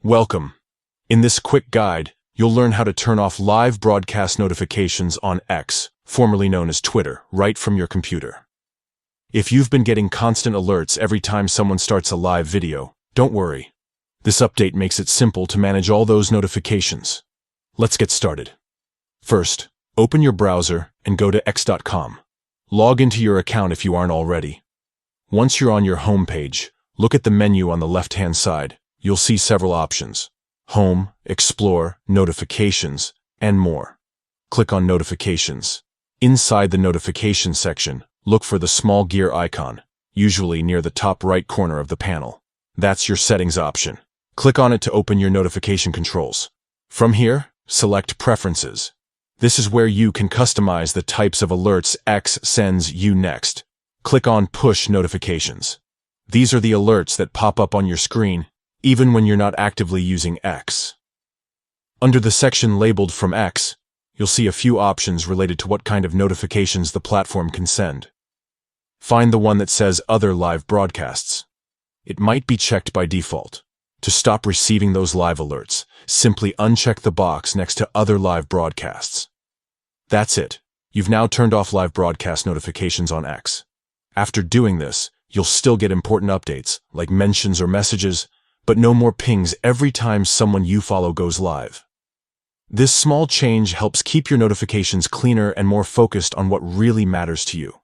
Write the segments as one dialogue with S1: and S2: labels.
S1: Welcome. In this quick guide, you'll learn how to turn off live broadcast notifications on X, formerly known as Twitter, right from your computer. If you've been getting constant alerts every time someone starts a live video, don't worry. This update makes it simple to manage all those notifications. Let's get started. First, open your browser and go to x.com. Log into your account if you aren't already. Once you're on your home page, look at the menu on the left-hand side. You'll see several options: Home, Explore, Notifications, and more. Click on Notifications. Inside the Notifications section, look for the small gear icon, usually near the top right corner of the panel. That's your settings option. Click on it to open your notification controls. From here, select Preferences. This is where you can customize the types of alerts X sends you next. Click on Push Notifications. These are the alerts that pop up on your screen, even when you're not actively using X. Under the section labeled From X, you'll see a few options related to what kind of notifications the platform can send. Find the one that says Other Live Broadcasts. It might be checked by default. To stop receiving those live alerts, simply uncheck the box next to Other Live Broadcasts. That's it. You've now turned off live broadcast notifications on X. After doing this, you'll still get important updates, like mentions or messages, but no more pings every time someone you follow goes live. This small change helps keep your notifications cleaner and more focused on what really matters to you.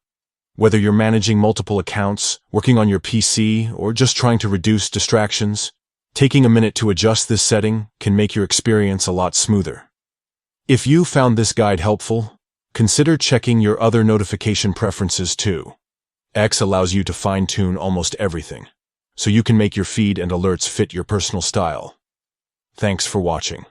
S1: Whether you're managing multiple accounts, working on your PC, or just trying to reduce distractions, taking a minute to adjust this setting can make your experience a lot smoother. If you found this guide helpful, consider checking your other notification preferences too. X allows you to fine-tune almost everything, so you can make your feed and alerts fit your personal style. Thanks for watching.